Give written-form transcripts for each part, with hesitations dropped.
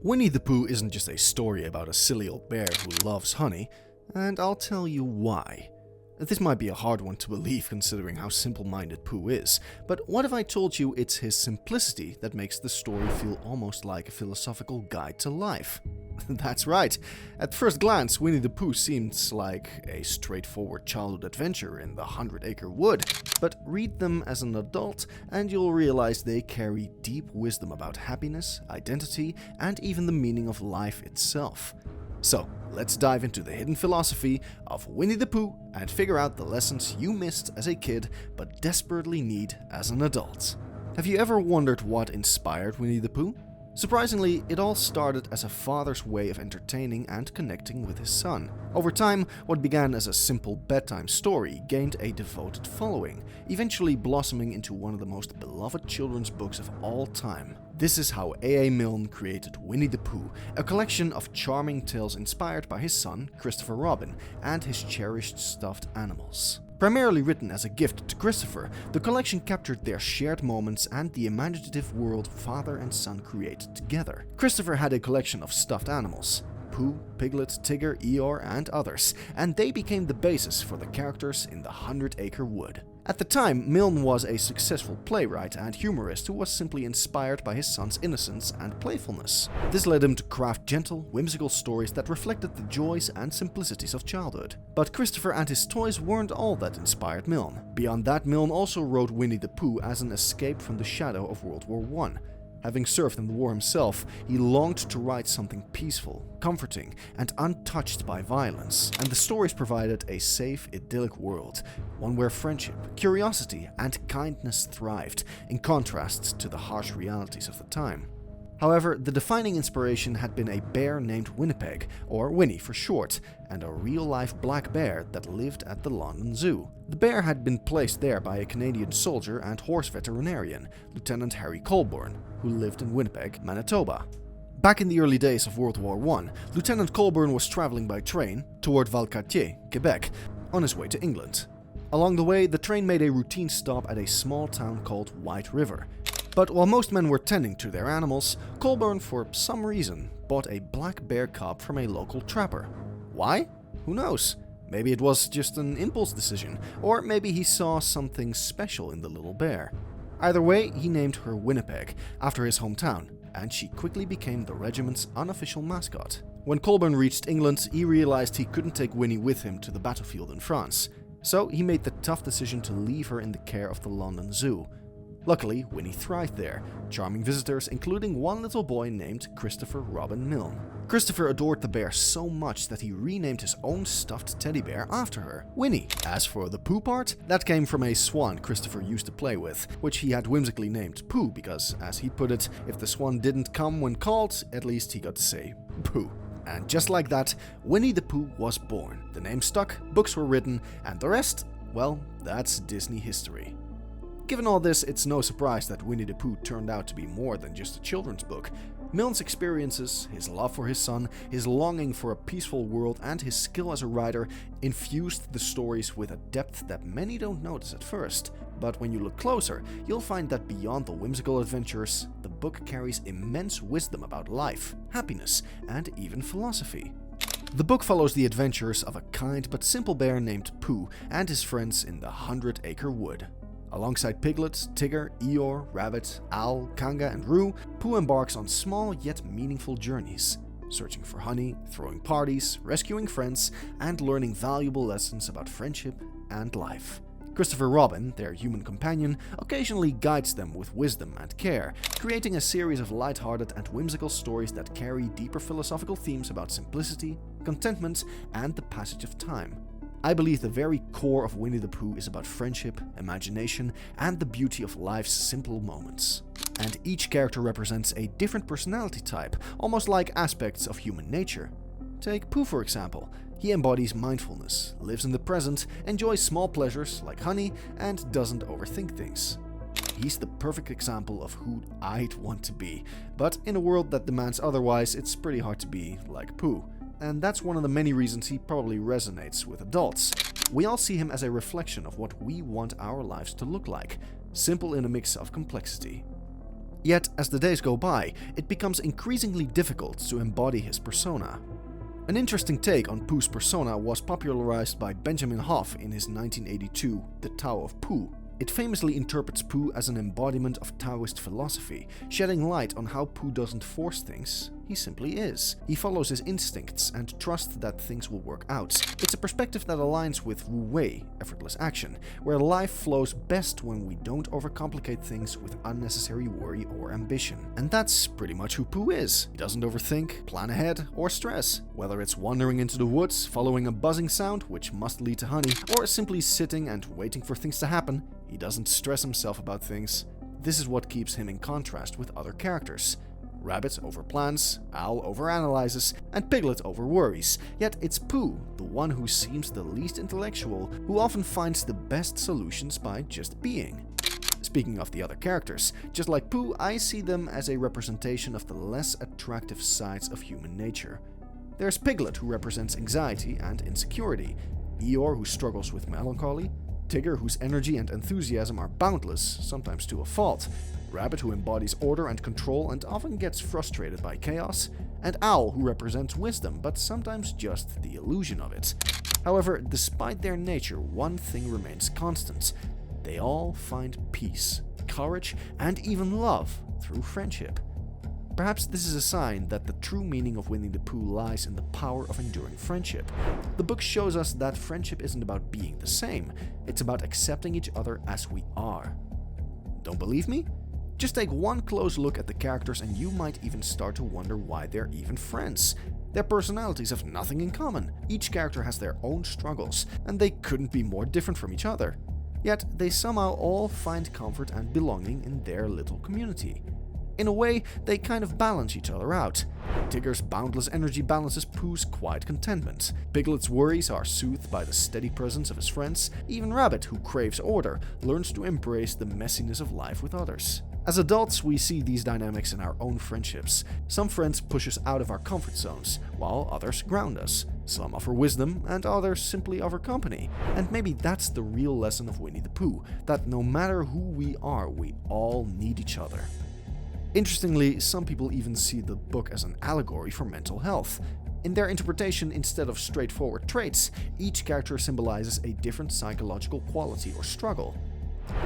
Winnie the Pooh isn't just a story about a silly old bear who loves honey, and I'll tell you why. This might be a hard one to believe considering how simple-minded Pooh is, but what if I told you it's his simplicity that makes the story feel almost like a philosophical guide to life? That's right. At first glance, Winnie the Pooh seems like a straightforward childhood adventure in the 100 Acre Wood, but read them as an adult and you'll realize they carry deep wisdom about happiness, identity, and even the meaning of life itself. So, let's dive into the hidden philosophy of Winnie the Pooh and figure out the lessons you missed as a kid but desperately need as an adult. Have you ever wondered what inspired Winnie the Pooh? Surprisingly, it all started as a father's way of entertaining and connecting with his son. Over time, what began as a simple bedtime story gained a devoted following, eventually blossoming into one of the most beloved children's books of all time. This is how A.A. Milne created Winnie the Pooh, a collection of charming tales inspired by his son, Christopher Robin, and his cherished stuffed animals. Primarily written as a gift to Christopher, the collection captured their shared moments and the imaginative world father and son created together. Christopher had a collection of stuffed animals, Pooh, Piglet, Tigger, Eeyore, and others, and they became the basis for the characters in the 100 Acre Wood. At the time, Milne was a successful playwright and humorist who was simply inspired by his son's innocence and playfulness. This led him to craft gentle, whimsical stories that reflected the joys and simplicities of childhood. But Christopher and his toys weren't all that inspired Milne. Beyond that, Milne also wrote Winnie the Pooh as an escape from the shadow of World War I. Having served in the war himself, he longed to write something peaceful, comforting, and untouched by violence, and the stories provided a safe, idyllic world, one where friendship, curiosity, and kindness thrived, in contrast to the harsh realities of the time. However, the defining inspiration had been a bear named Winnipeg, or Winnie for short, and a real-life black bear that lived at the London Zoo. The bear had been placed there by a Canadian soldier and horse veterinarian, Lieutenant Harry Colborne, who lived in Winnipeg, Manitoba. Back in the early days of World War I, Lieutenant Colborne was traveling by train toward Valcartier, Quebec, on his way to England. Along the way, the train made a routine stop at a small town called White River. But while most men were tending to their animals, Colborne, for some reason, bought a black bear cub from a local trapper. Why? Who knows? Maybe it was just an impulse decision, or maybe he saw something special in the little bear. Either way, he named her Winnipeg, after his hometown, and she quickly became the regiment's unofficial mascot. When Colborne reached England, he realized he couldn't take Winnie with him to the battlefield in France, so he made the tough decision to leave her in the care of the London Zoo. Luckily, Winnie thrived there, charming visitors including one little boy named Christopher Robin Milne. Christopher adored the bear so much that he renamed his own stuffed teddy bear after her, Winnie. As for the Pooh part, that came from a swan Christopher used to play with, which he had whimsically named Pooh because, as he put it, if the swan didn't come when called, at least he got to say Pooh. And just like that, Winnie the Pooh was born. The name stuck, books were written, and the rest, well, that's Disney history. Given all this, it's no surprise that Winnie the Pooh turned out to be more than just a children's book. Milne's experiences, his love for his son, his longing for a peaceful world, and his skill as a writer infused the stories with a depth that many don't notice at first. But when you look closer, you'll find that beyond the whimsical adventures, the book carries immense wisdom about life, happiness, and even philosophy. The book follows the adventures of a kind but simple bear named Pooh and his friends in the 100 Acre Wood. Alongside Piglet, Tigger, Eeyore, Rabbit, Owl, Kanga, and Roo, Pooh embarks on small yet meaningful journeys, searching for honey, throwing parties, rescuing friends, and learning valuable lessons about friendship and life. Christopher Robin, their human companion, occasionally guides them with wisdom and care, creating a series of lighthearted and whimsical stories that carry deeper philosophical themes about simplicity, contentment, and the passage of time. I believe the very core of Winnie the Pooh is about friendship, imagination, and the beauty of life's simple moments. And each character represents a different personality type, almost like aspects of human nature. Take Pooh for example. He embodies mindfulness, lives in the present, enjoys small pleasures like honey, and doesn't overthink things. He's the perfect example of who I'd want to be, but in a world that demands otherwise, it's pretty hard to be like Pooh. And that's one of the many reasons he probably resonates with adults. We all see him as a reflection of what we want our lives to look like, simple in a mix of complexity. Yet, as the days go by, it becomes increasingly difficult to embody his persona. An interesting take on Pooh's persona was popularized by Benjamin Hoff in his 1982 The Tao of Pooh. It famously interprets Pooh as an embodiment of Taoist philosophy, shedding light on how Pooh doesn't force things, he simply is. He follows his instincts and trusts that things will work out. It's a perspective that aligns with Wu Wei, effortless action, where life flows best when we don't overcomplicate things with unnecessary worry or ambition. And that's pretty much who Pooh is. He doesn't overthink, plan ahead, or stress. Whether it's wandering into the woods, following a buzzing sound, which must lead to honey, or simply sitting and waiting for things to happen, he doesn't stress himself about things. This is what keeps him in contrast with other characters. Rabbit overplans, Owl overanalyzes, and Piglet overworries. Yet it's Pooh, the one who seems the least intellectual, who often finds the best solutions by just being. Speaking of the other characters, just like Pooh, I see them as a representation of the less attractive sides of human nature. There's Piglet, who represents anxiety and insecurity, Eeyore, who struggles with melancholy, Tigger, whose energy and enthusiasm are boundless, sometimes to a fault, Rabbit, who embodies order and control and often gets frustrated by chaos, and Owl, who represents wisdom, but sometimes just the illusion of it. However, despite their nature, one thing remains constant. They all find peace, courage, and even love through friendship. Perhaps this is a sign that the true meaning of Winnie the Pooh lies in the power of enduring friendship. The book shows us that friendship isn't about being the same, it's about accepting each other as we are. Don't believe me? Just take one close look at the characters and you might even start to wonder why they're even friends. Their personalities have nothing in common. Each character has their own struggles, and they couldn't be more different from each other. Yet they somehow all find comfort and belonging in their little community. In a way, they kind of balance each other out. Tigger's boundless energy balances Pooh's quiet contentment. Piglet's worries are soothed by the steady presence of his friends. Even Rabbit, who craves order, learns to embrace the messiness of life with others. As adults, we see these dynamics in our own friendships. Some friends push us out of our comfort zones, while others ground us. Some offer wisdom, and others simply offer company. And maybe that's the real lesson of Winnie the Pooh, that no matter who we are, we all need each other. Interestingly, some people even see the book as an allegory for mental health. In their interpretation, instead of straightforward traits, each character symbolizes a different psychological quality or struggle.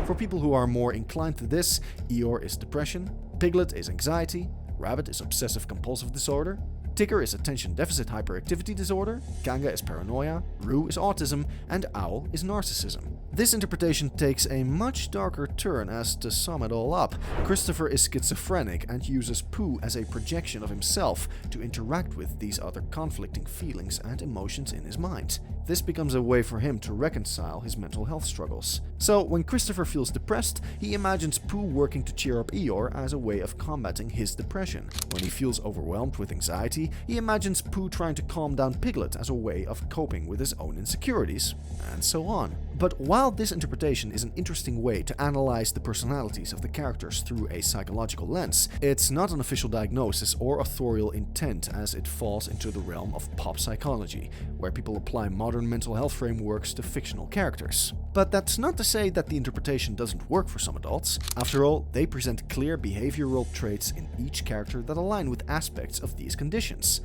For people who are more inclined to this, Eeyore is depression, Piglet is anxiety, Rabbit is obsessive-compulsive disorder, Tigger is attention deficit hyperactivity disorder, Kanga is paranoia, Roo is autism, and Owl is narcissism. This interpretation takes a much darker turn, as to sum it all up, Christopher is schizophrenic and uses Pooh as a projection of himself to interact with these other conflicting feelings and emotions in his mind. This becomes a way for him to reconcile his mental health struggles. So, when Christopher feels depressed, he imagines Pooh working to cheer up Eeyore as a way of combating his depression. When he feels overwhelmed with anxiety, he imagines Pooh trying to calm down Piglet as a way of coping with his own insecurities, and so on. But while this interpretation is an interesting way to analyze the personalities of the characters through a psychological lens, it's not an official diagnosis or authorial intent, as it falls into the realm of pop psychology, where people apply modern mental health frameworks to fictional characters. But that's not to say that the interpretation doesn't work for some adults. After all, they present clear behavioral traits in each character that align with aspects of these conditions.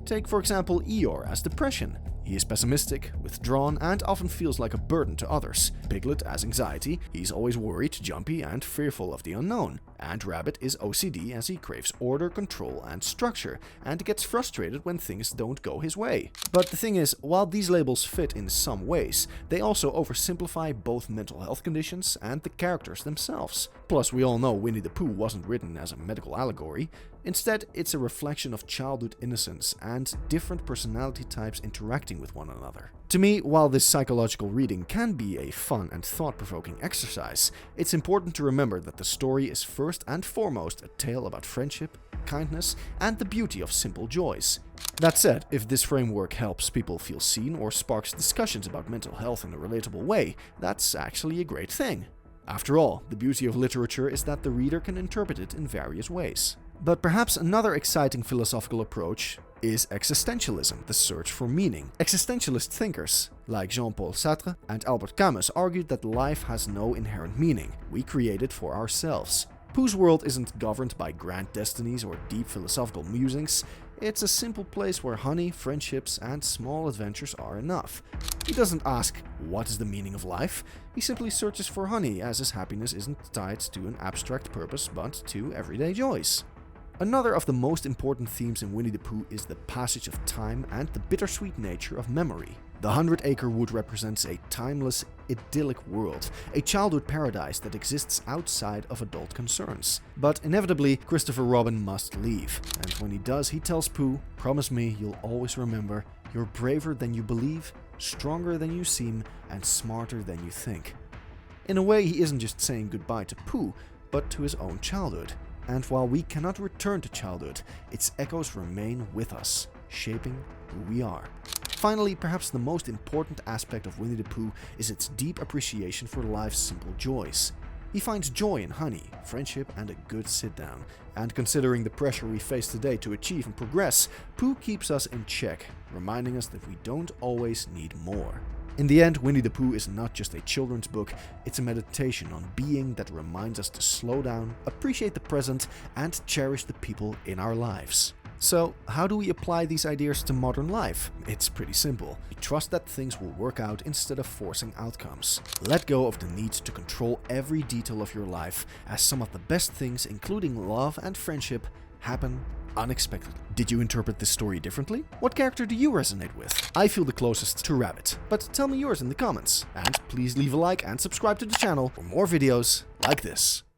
Take, for example, Eeyore as depression. He is pessimistic, withdrawn, and often feels like a burden to others. Piglet as anxiety. He's always worried, jumpy, and fearful of the unknown. And Rabbit is OCD, as he craves order, control, and structure, and gets frustrated when things don't go his way. But the thing is, while these labels fit in some ways, they also oversimplify both mental health conditions and the characters themselves. Plus, we all know Winnie the Pooh wasn't written as a medical allegory. Instead, it's a reflection of childhood innocence and different personality types interacting with one another. To me, while this psychological reading can be a fun and thought-provoking exercise, it's important to remember that the story is first and foremost a tale about friendship, kindness, and the beauty of simple joys. That said, if this framework helps people feel seen or sparks discussions about mental health in a relatable way, that's actually a great thing. After all, the beauty of literature is that the reader can interpret it in various ways. But perhaps another exciting philosophical approach is existentialism, the search for meaning. Existentialist thinkers, like Jean-Paul Sartre and Albert Camus, argued that life has no inherent meaning. We create it for ourselves. Pooh's world isn't governed by grand destinies or deep philosophical musings. It's a simple place where honey, friendships, and small adventures are enough. He doesn't ask, what is the meaning of life? He simply searches for honey, as his happiness isn't tied to an abstract purpose, but to everyday joys. Another of the most important themes in Winnie the Pooh is the passage of time and the bittersweet nature of memory. The 100 Acre Wood represents a timeless, idyllic world, a childhood paradise that exists outside of adult concerns. But inevitably, Christopher Robin must leave, and when he does, he tells Pooh, "Promise me you'll always remember, you're braver than you believe, stronger than you seem, and smarter than you think." In a way, he isn't just saying goodbye to Pooh, but to his own childhood. And while we cannot return to childhood, its echoes remain with us, shaping who we are. Finally, perhaps the most important aspect of Winnie the Pooh is its deep appreciation for life's simple joys. He finds joy in honey, friendship, and a good sit-down. And considering the pressure we face today to achieve and progress, Pooh keeps us in check, reminding us that we don't always need more. In the end, Winnie the Pooh is not just a children's book, it's a meditation on being that reminds us to slow down, appreciate the present, and cherish the people in our lives. So, how do we apply these ideas to modern life? It's pretty simple. We trust that things will work out instead of forcing outcomes. Let go of the need to control every detail of your life, as some of the best things, including love and friendship, happen unexpectedly. Did you interpret this story differently? What character do you resonate with? I feel the closest to Rabbit, but tell me yours in the comments. And please leave a like and subscribe to the channel for more videos like this.